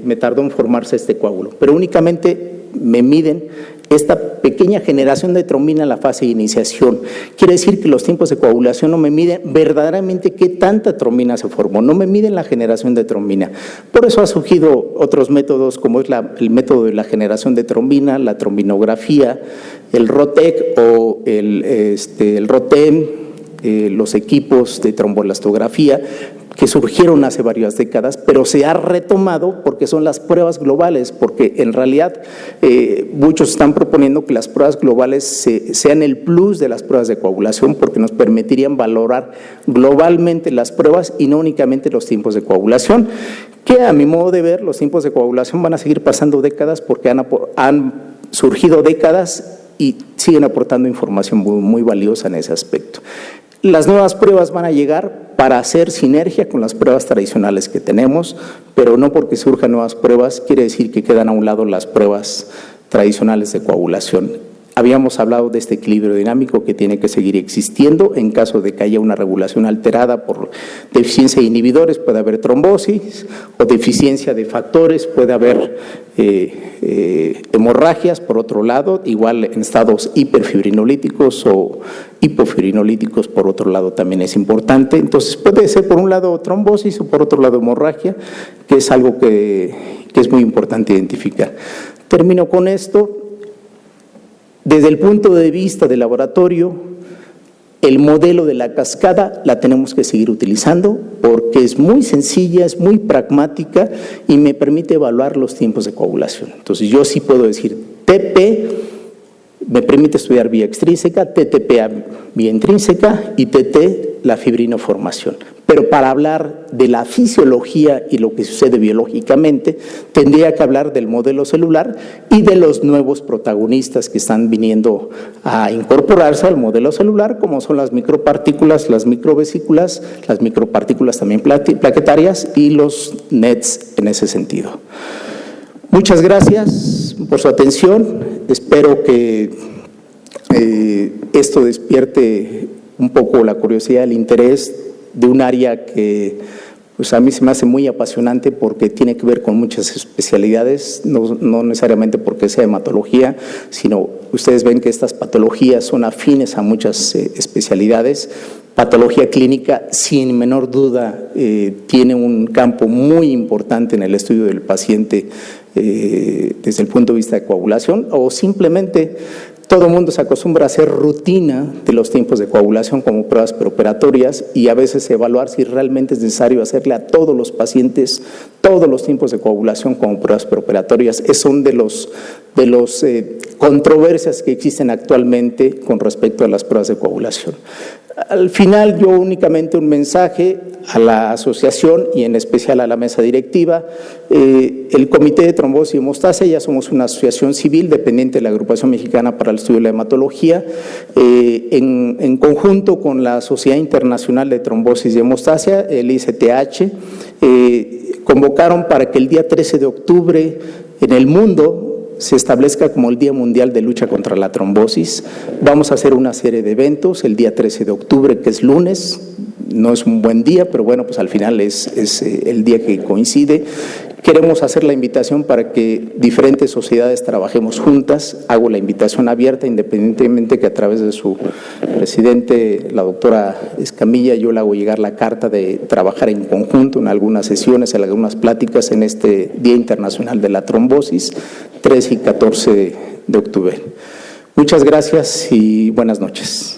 me tardó en formarse este coágulo, pero únicamente me miden esta pequeña generación de trombina en la fase de iniciación. Quiere decir que los tiempos de coagulación no me miden verdaderamente qué tanta trombina se formó, no me miden la generación de trombina. Por eso ha surgido otros métodos como es el método de la generación de trombina, la trombinografía, el ROTEC o el ROTEM, los equipos de tromboelastografía, que surgieron hace varias décadas, pero se ha retomado porque son las pruebas globales, porque en realidad muchos están proponiendo que las pruebas globales sean el plus de las pruebas de coagulación, porque nos permitirían valorar globalmente las pruebas y no únicamente los tiempos de coagulación, que a mi modo de ver los tiempos de coagulación van a seguir pasando décadas porque han surgido décadas y siguen aportando información muy valiosa en ese aspecto. Las nuevas pruebas van a llegar para hacer sinergia con las pruebas tradicionales que tenemos, pero no porque surjan nuevas pruebas quiere decir que quedan a un lado las pruebas tradicionales de coagulación. Habíamos hablado de este equilibrio dinámico que tiene que seguir existiendo en caso de que haya una regulación alterada por deficiencia de inhibidores, puede haber trombosis, o deficiencia de factores, puede haber hemorragias, por otro lado, igual en estados hiperfibrinolíticos o hipofibrinolíticos, por otro lado también es importante. Entonces puede ser por un lado trombosis o por otro lado hemorragia, que es algo que es muy importante identificar. Termino con esto. Desde el punto de vista del laboratorio, el modelo de la cascada la tenemos que seguir utilizando porque es muy sencilla, es muy pragmática y me permite evaluar los tiempos de coagulación. Entonces yo sí puedo decir TP me permite estudiar vía extrínseca, TTPA vía intrínseca y TT la fibrinoformación. Pero para hablar de la fisiología y lo que sucede biológicamente, tendría que hablar del modelo celular y de los nuevos protagonistas que están viniendo a incorporarse al modelo celular, como son las micropartículas, las microvesículas, las micropartículas también plaquetarias y los NETs en ese sentido. Muchas gracias por su atención. Espero que esto despierte un poco la curiosidad, el interés de un área que pues a mí se me hace muy apasionante porque tiene que ver con muchas especialidades, no necesariamente porque sea hematología, sino ustedes ven que estas patologías son afines a muchas especialidades. Patología clínica, sin menor duda, tiene un campo muy importante en el estudio del paciente desde el punto de vista de coagulación, o simplemente todo el mundo se acostumbra a hacer rutina de los tiempos de coagulación como pruebas preoperatorias y a veces evaluar si realmente es necesario hacerle a todos los pacientes todos los tiempos de coagulación como pruebas preoperatorias. Es son de los controversias que existen actualmente con respecto a las pruebas de coagulación. Al final, yo únicamente un mensaje a la asociación y en especial a la mesa directiva. El Comité de Trombosis y Hemostasia, ya somos una asociación civil dependiente de la Agrupación Mexicana para el Estudio de la Hematología, en conjunto con la Sociedad Internacional de Trombosis y Hemostasia, el ICTH, convocaron para que el día 13 de octubre en el mundo se establezca como el Día Mundial de Lucha contra la Trombosis. Vamos a hacer una serie de eventos el día 13 de octubre, que es lunes. No es un buen día, pero bueno, pues al final es el día que coincide. Queremos hacer la invitación para que diferentes sociedades trabajemos juntas. Hago la invitación abierta, independientemente que a través de su presidente, la doctora Escamilla, yo le hago llegar la carta de trabajar en conjunto en algunas sesiones, en algunas pláticas en este Día Internacional de la Trombosis, 13 y 14 de octubre. Muchas gracias y buenas noches.